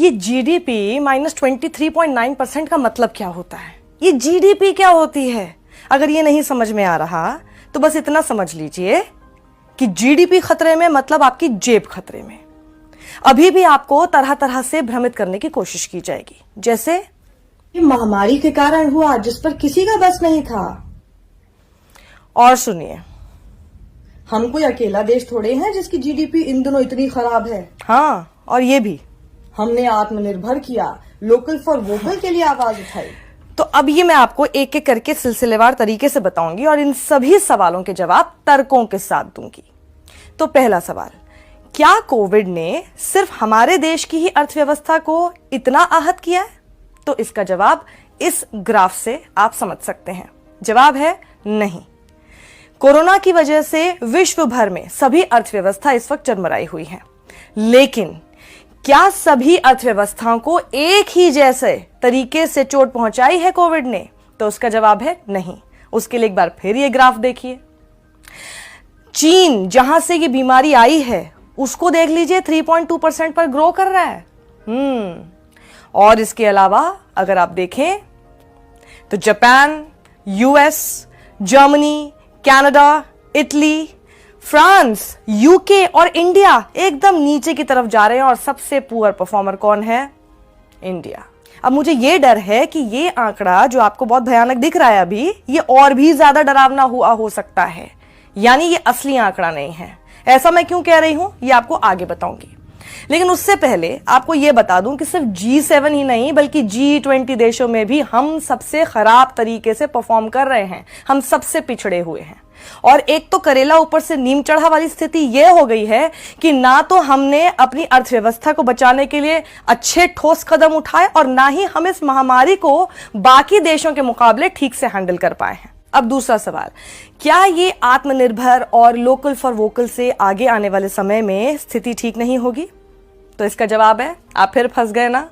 ये जीडीपी -23.9% का मतलब क्या होता है? ये जीडीपी क्या होती है? अगर ये नहीं समझ में आ रहा तो बस इतना समझ लीजिए कि जीडीपी खतरे में मतलब आपकी जेब खतरे में। अभी भी आपको तरह तरह से भ्रमित करने की कोशिश की जाएगी, जैसे ये महामारी के कारण हुआ जिस पर किसी का बस नहीं था। और सुनिए, हम कोई अकेला देश थोड़े हैं जिसकी जीडीपी इन दिनों इतनी खराब है। हाँ, और ये भी हमने आत्मनिर्भर किया, लोकल फॉर वोकल के लिए आवाज उठाई। तो अब ये मैं आपको एक एक करके सिलसिलेवार तरीके से बताऊंगी और इन सभी सवालों के जवाब तर्कों के साथ दूंगी। तो पहला सवाल, क्या कोविड ने सिर्फ हमारे देश की ही अर्थव्यवस्था को इतना आहत किया है? तो इसका जवाब इस ग्राफ से आप समझ सकते हैं। जवाब है नहीं। कोरोना की वजह से विश्व भर में सभी अर्थव्यवस्था इस वक्त चरमराई हुई है, लेकिन क्या सभी अर्थव्यवस्थाओं को एक ही जैसे तरीके से चोट पहुंचाई है कोविड ने? तो उसका जवाब है नहीं। उसके लिए एक बार फिर ये ग्राफ देखिए। चीन, जहां से ये बीमारी आई है, उसको देख लीजिए, 3.2% पर ग्रो कर रहा है। और इसके अलावा अगर आप देखें तो Japan, US, Germany, Canada, Italy, France, UK और इंडिया एकदम नीचे की तरफ जा रहे हैं। और सबसे पुअर परफॉर्मर कौन है? इंडिया। अब मुझे ये डर है कि ये आंकड़ा जो आपको बहुत भयानक दिख रहा है अभी, ये और भी ज्यादा डरावना हुआ हो सकता है, यानी ये असली आंकड़ा नहीं है। ऐसा मैं क्यों कह रही हूं ये आपको आगे बताऊंगी, लेकिन उससे पहले आपको यह बता दूं कि सिर्फ G7 ही नहीं बल्कि G20 देशों में भी हम सबसे खराब तरीके से परफॉर्म कर रहे हैं। हम सबसे पिछड़े हुए हैं। और एक तो करेला ऊपर से नीम चढ़ा वाली स्थिति यह हो गई है कि ना तो हमने अपनी अर्थव्यवस्था को बचाने के लिए अच्छे ठोस कदम उठाए और ना ही हम इस महामारी को बाकी देशों के मुकाबले ठीक से हैंडल कर पाए हैं। अब दूसरा सवाल, क्या ये आत्मनिर्भर और लोकल फॉर वोकल से आगे आने वाले समय में स्थिति ठीक नहीं होगी? तो इसका जवाब है, आप फिर फंस गए ना।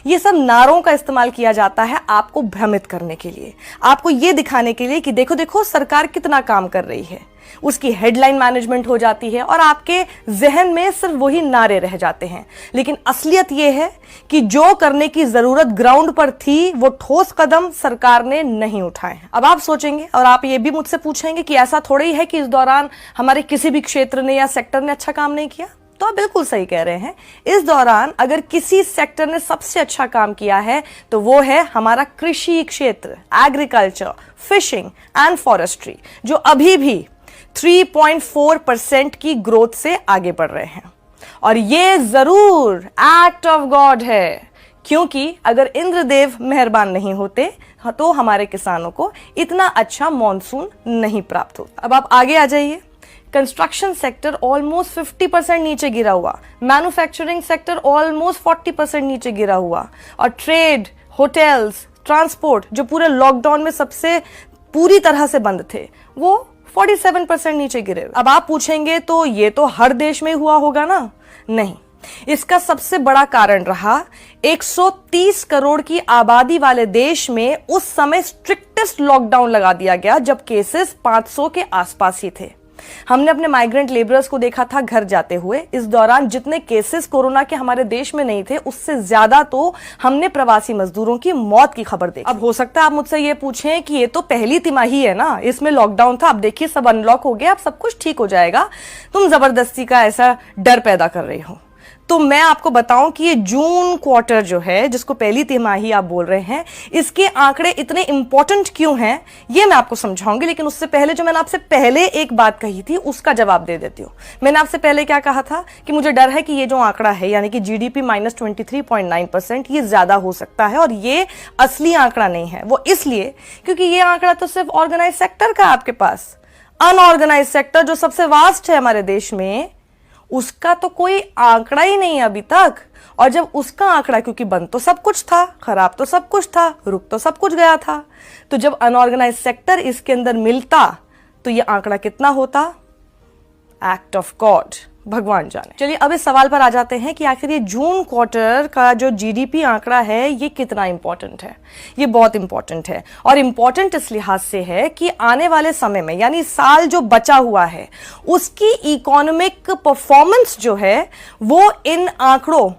ये सब नारों का इस्तेमाल किया जाता है आपको भ्रमित करने के लिए, आपको ये दिखाने के लिए कि देखो देखो सरकार कितना काम कर रही है। उसकी हेडलाइन मैनेजमेंट हो जाती है और आपके जहन में सिर्फ वही नारे रह जाते हैं। लेकिन असलियत यह है कि जो करने की जरूरत ग्राउंड पर थी वो ठोस कदम सरकार ने नहीं उठाए हैं। अब आप सोचेंगे और आप ये भी मुझसे पूछेंगे कि ऐसा थोड़ा ही है कि इस दौरान हमारे किसी भी क्षेत्र ने या सेक्टर ने अच्छा काम नहीं किया। तो आप बिल्कुल सही कह रहे हैं। इस दौरान अगर किसी सेक्टर ने सबसे अच्छा काम किया है तो वो है हमारा कृषि क्षेत्र, एग्रीकल्चर, फिशिंग एंड फॉरेस्ट्री, जो अभी भी 3.4% की ग्रोथ से आगे बढ़ रहे हैं। और ये जरूर एक्ट ऑफ गॉड है, क्योंकि अगर इंद्रदेव मेहरबान नहीं होते तो हमारे किसानों को इतना अच्छा मॉनसून नहीं प्राप्त होता। अब आप आगे आ जाइए। कंस्ट्रक्शन सेक्टर ऑलमोस्ट 50% नीचे गिरा हुआ, मैन्युफैक्चरिंग सेक्टर ऑलमोस्ट 40% नीचे गिरा हुआ, और ट्रेड, होटल्स, ट्रांसपोर्ट जो पूरे लॉकडाउन में सबसे पूरी तरह से बंद थे, वो 47% नीचे गिरे। अब आप पूछेंगे तो ये तो हर देश में हुआ होगा ना? नहीं, इसका सबसे बड़ा कारण रहा 130 करोड़ की आबादी वाले देश में उस समय स्ट्रिक्टेस्ट लॉकडाउन लगा दिया गया जब केसेस 500 के आसपास ही थे। हमने अपने माइग्रेंट लेबरर्स को देखा था घर जाते हुए। इस दौरान जितने केसेस कोरोना के हमारे देश में नहीं थे, उससे ज्यादा तो हमने प्रवासी मजदूरों की मौत की खबर देखी। अब हो सकता है आप मुझसे ये पूछें कि ये तो पहली तिमाही है ना, इसमें लॉकडाउन था, अब देखिए सब अनलॉक हो गया, अब सब कुछ ठीक हो जाएगा, तुम जबरदस्ती का ऐसा डर पैदा कर रही हो। तो मैं आपको बताऊं कि ये जून क्वार्टर जो है, जिसको पहली तिमाही आप बोल रहे हैं, इसके आंकड़े इतने इंपॉर्टेंट क्यों हैं ये मैं आपको समझाऊंगी। लेकिन उससे पहले जो मैंने आपसे पहले एक बात कही थी उसका जवाब दे देती हूं। मैंने आपसे पहले क्या कहा था कि मुझे डर है कि ये जो आंकड़ा है यानी कि जीडीपी -23.9%, ये ज्यादा हो सकता है और ये असली आंकड़ा नहीं है। वो इसलिए क्योंकि ये आंकड़ा तो सिर्फ ऑर्गेनाइज सेक्टर का आपके पास, अनऑर्गेनाइज सेक्टर जो सबसे वास्ट है हमारे देश में, उसका तो कोई आंकड़ा ही नहीं अभी तक। और जब उसका आंकड़ा, क्योंकि बंद तो सब कुछ था, खराब तो सब कुछ था, रुक तो सब कुछ गया था, तो जब अनऑर्गेनाइज सेक्टर इसके अंदर मिलता तो ये आंकड़ा कितना होता? एक्ट ऑफ गॉड, भगवान जाने। चलिए अब इस सवाल पर आ जाते हैं कि आखिर ये जून क्वार्टर का जो जीडीपी आंकड़ा है ये कितना इंपॉर्टेंट है। ये बहुत इंपॉर्टेंट है, और इंपॉर्टेंट इस लिहाज से है कि आने वाले समय में, यानी साल जो बचा हुआ है, उसकी इकोनॉमिक परफॉर्मेंस जो है वो इन आंकड़ों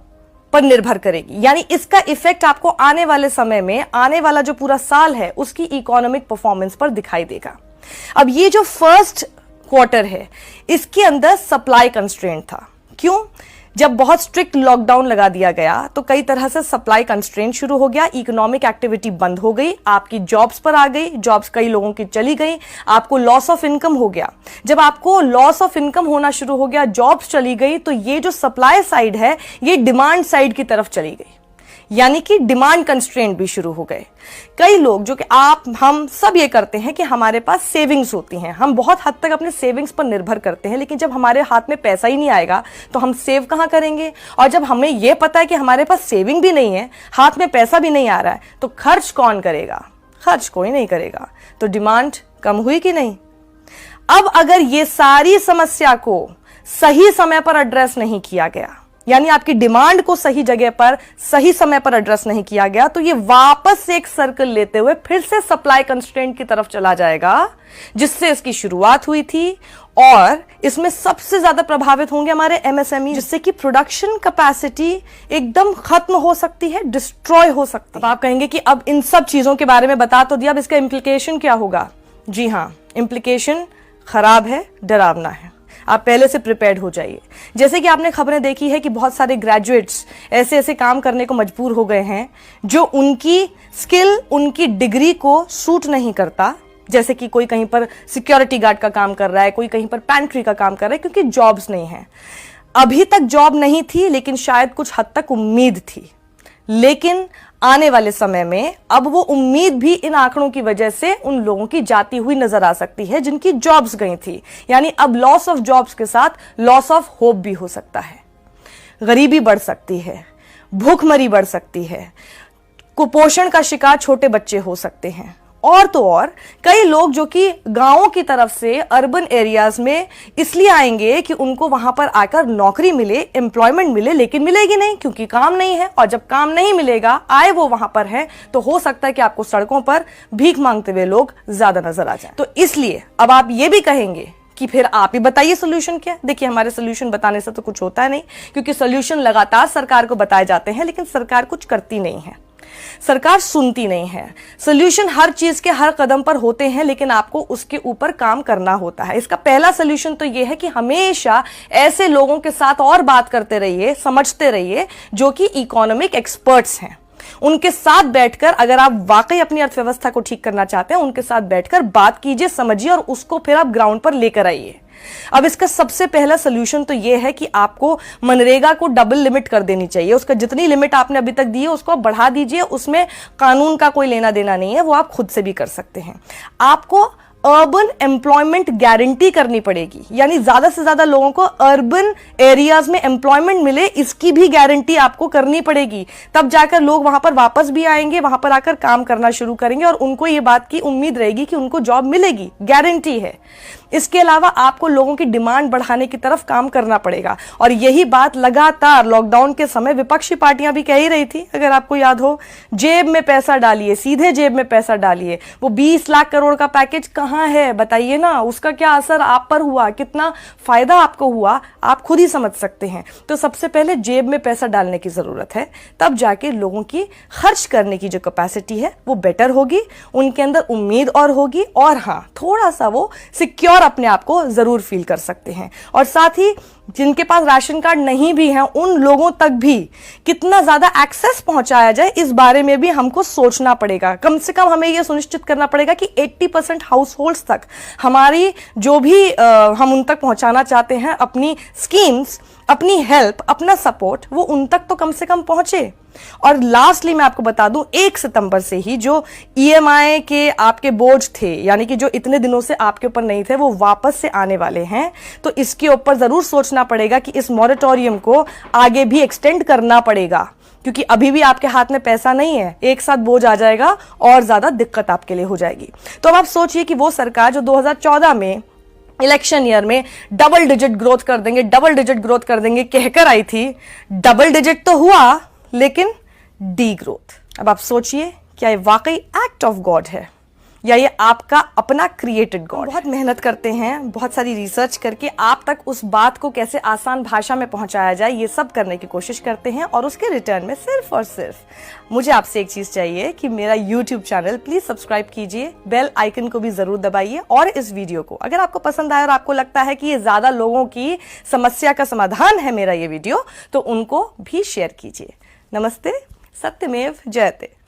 पर निर्भर करेगी। यानी इसका इफेक्ट आपको आने वाले समय में, आने वाला जो पूरा साल है उसकी इकोनॉमिक परफॉर्मेंस पर दिखाई देगा। अब ये जो फर्स्ट क्वार्टर है इसके अंदर सप्लाई कंस्ट्रेंट था। क्यों? जब बहुत स्ट्रिक्ट लॉकडाउन लगा दिया गया तो कई तरह से सप्लाई कंस्ट्रेंट शुरू हो गया, इकोनॉमिक एक्टिविटी बंद हो गई, आपकी जॉब्स पर आ गई, जॉब्स कई लोगों की चली गई, आपको लॉस ऑफ इनकम हो गया। जब आपको लॉस ऑफ इनकम होना शुरू हो गया, जॉब्स चली गई, तो ये जो सप्लाई साइड है ये डिमांड साइड की तरफ चली गई, यानी कि डिमांड कंस्ट्रेंट भी शुरू हो गए। कई लोग, जो कि आप हम सब ये करते हैं कि हमारे पास सेविंग्स होती हैं, हम बहुत हद तक अपने सेविंग्स पर निर्भर करते हैं, लेकिन जब हमारे हाथ में पैसा ही नहीं आएगा तो हम सेव कहां करेंगे? और जब हमें यह पता है कि हमारे पास सेविंग भी नहीं है, हाथ में पैसा भी नहीं आ रहा है, तो खर्च कौन करेगा? खर्च कोई नहीं करेगा। तो डिमांड कम हुई कि नहीं? अब अगर ये सारी समस्या को सही समय पर एड्रेस नहीं किया गया, यानी आपकी डिमांड को सही जगह पर सही समय पर एड्रेस नहीं किया गया, तो ये वापस से एक सर्कल लेते हुए फिर से सप्लाई कंस्ट्रेंट की तरफ चला जाएगा, जिससे इसकी शुरुआत हुई थी। और इसमें सबसे ज्यादा प्रभावित होंगे हमारे एमएसएमई, जिससे कि प्रोडक्शन कैपेसिटी एकदम खत्म हो सकती है, डिस्ट्रॉय हो सकती है। अब आप कहेंगे कि अब इन सब चीजों के बारे में बता तो दिया, अब इसका इंप्लीकेशन क्या होगा? जी हां, इंप्लीकेशन खराब है, डरावना है। आप पहले से प्रिपेयर्ड हो जाइए। जैसे कि आपने खबरें देखी है कि बहुत सारे ग्रेजुएट्स ऐसे ऐसे काम करने को मजबूर हो गए हैं जो उनकी स्किल, उनकी डिग्री को सूट नहीं करता। जैसे कि कोई कहीं पर सिक्योरिटी गार्ड का काम कर रहा है, कोई कहीं पर पैंट्री का काम कर रहा है, क्योंकि जॉब्स नहीं है। अभी तक जॉब नहीं थी, लेकिन शायद कुछ हद तक उम्मीद थी। लेकिन आने वाले समय में अब वो उम्मीद भी इन आंकड़ों की वजह से उन लोगों की जाती हुई नजर आ सकती है जिनकी जॉब्स गई थी। यानी अब लॉस ऑफ जॉब्स के साथ लॉस ऑफ होप भी हो सकता है, गरीबी बढ़ सकती है, भूखमरी बढ़ सकती है, कुपोषण का शिकार छोटे बच्चे हो सकते हैं। और तो और कई लोग जो कि गांवों की तरफ से अर्बन एरियाज में इसलिए आएंगे कि उनको वहां पर आकर नौकरी मिले, एम्प्लॉयमेंट मिले, लेकिन मिलेगी नहीं क्योंकि काम नहीं है। और जब काम नहीं मिलेगा, आए वो वहां पर है, तो हो सकता है कि आपको सड़कों पर भीख मांगते हुए लोग ज्यादा नजर आ जाए। तो इसलिए अब आप ये भी कहेंगे कि फिर आप ही बताइए सोल्यूशन क्या? देखिए, हमारे सोल्यूशन बताने से तो कुछ होता नहीं, क्योंकि सोल्यूशन लगातार सरकार को बताए जाते हैं, लेकिन सरकार कुछ करती नहीं है, सरकार सुनती नहीं है। सोल्यूशन हर चीज के हर कदम पर होते हैं, लेकिन आपको उसके ऊपर काम करना होता है। इसका पहला सोल्यूशन तो यह है कि हमेशा ऐसे लोगों के साथ और बात करते रहिए, समझते रहिए, जो कि इकोनॉमिक एक्सपर्ट्स हैं। उनके साथ बैठकर, अगर आप वाकई अपनी अर्थव्यवस्था को ठीक करना चाहते हैं, उनके साथ बैठकर बात कीजिए, समझिए, और उसको फिर आप ग्राउंड पर लेकर आइए। अब इसका सबसे पहला सोल्यूशन तो यह है कि आपको मनरेगा को डबल लिमिट कर देनी चाहिए। उसका जितनी लिमिट आपने अभी तक दी है उसको आप बढ़ा दीजिए। उसमें कानून का कोई लेना देना नहीं है, वो आप खुद से भी कर सकते हैं। आपको अर्बन एम्प्लॉयमेंट गारंटी करनी पड़ेगी, यानी ज्यादा से ज्यादा लोगों को अर्बन एरियाज में एम्प्लॉयमेंट मिले, इसकी भी गारंटी आपको करनी पड़ेगी। तब जाकर लोग वहां पर वापस भी आएंगे, वहां पर आकर काम करना शुरू करेंगे, और उनको ये बात की उम्मीद रहेगी कि उनको जॉब मिलेगी, गारंटी है। इसके अलावा आपको लोगों की डिमांड बढ़ाने की तरफ काम करना पड़ेगा, और यही बात लगातार लॉकडाउन के समय विपक्षी पार्टियां भी कह ही रही थी। अगर आपको याद हो, जेब में पैसा डालिए, सीधे जेब में पैसा डालिए। वो 20 लाख करोड़ का पैकेज कहां है, बताइए ना, उसका क्या असर आप पर हुआ, कितना फायदा आपको हुआ, आप खुद ही समझ सकते हैं। तो सबसे पहले जेब में पैसा डालने की जरूरत है, तब जाके लोगों की खर्च करने की जो कैपेसिटी है वो बेटर होगी, उनके अंदर उम्मीद और होगी, और हाँ, थोड़ा सा वो सिक्योर अपने आप को जरूर फील कर सकते हैं। और साथ ही जिनके पास राशन कार्ड नहीं भी है, उन लोगों तक भी कितना ज्यादा एक्सेस पहुंचाया जाए, इस बारे में भी हमको सोचना पड़ेगा। कम से कम हमें यह सुनिश्चित करना पड़ेगा कि 80% हाउस होल्ड्स तक हमारी जो भी हम उन तक पहुंचाना चाहते हैं अपनी स्कीम्स, अपनी हेल्प, अपना सपोर्ट, वो उन तक तो कम से कम पहुंचे। और लास्टली मैं आपको बता दूं, 1 सितंबर से ही जो ईएमआई के आपके बोझ थे, यानी कि जो इतने दिनों से आपके ऊपर नहीं थे, वो वापस से आने वाले हैं। तो इसके ऊपर जरूर सोचना पड़ेगा कि इस मॉरेटोरियम को आगे भी एक्सटेंड करना पड़ेगा, क्योंकि अभी भी आपके हाथ में पैसा नहीं है, एक साथ बोझ आ जाएगा और ज्यादा दिक्कत आपके लिए हो जाएगी। तो अब आप सोचिए कि वो सरकार जो 2014 में इलेक्शन ईयर में डबल डिजिट ग्रोथ कर देंगे, डबल डिजिट ग्रोथ कर देंगे कहकर आई थी, डबल डिजिट तो हुआ लेकिन डी ग्रोथ। अब आप सोचिए, क्या ये वाकई एक्ट ऑफ गॉड है? या ये आपका अपना क्रिएटेड गॉड? बहुत मेहनत करते हैं, बहुत सारी रिसर्च करके आप तक उस बात को कैसे आसान भाषा में पहुंचाया जाए, ये सब करने की कोशिश करते हैं। और उसके रिटर्न में सिर्फ और सिर्फ मुझे आपसे एक चीज चाहिए कि मेरा यूट्यूब चैनल प्लीज सब्सक्राइब कीजिए, बेल आइकन को भी जरूर दबाइए, और इस वीडियो को अगर आपको पसंद आया और आपको लगता है कि ये ज्यादा लोगों की समस्या का समाधान है मेरा ये वीडियो, तो उनको भी शेयर कीजिए। नमस्ते, सत्यमेव जयते।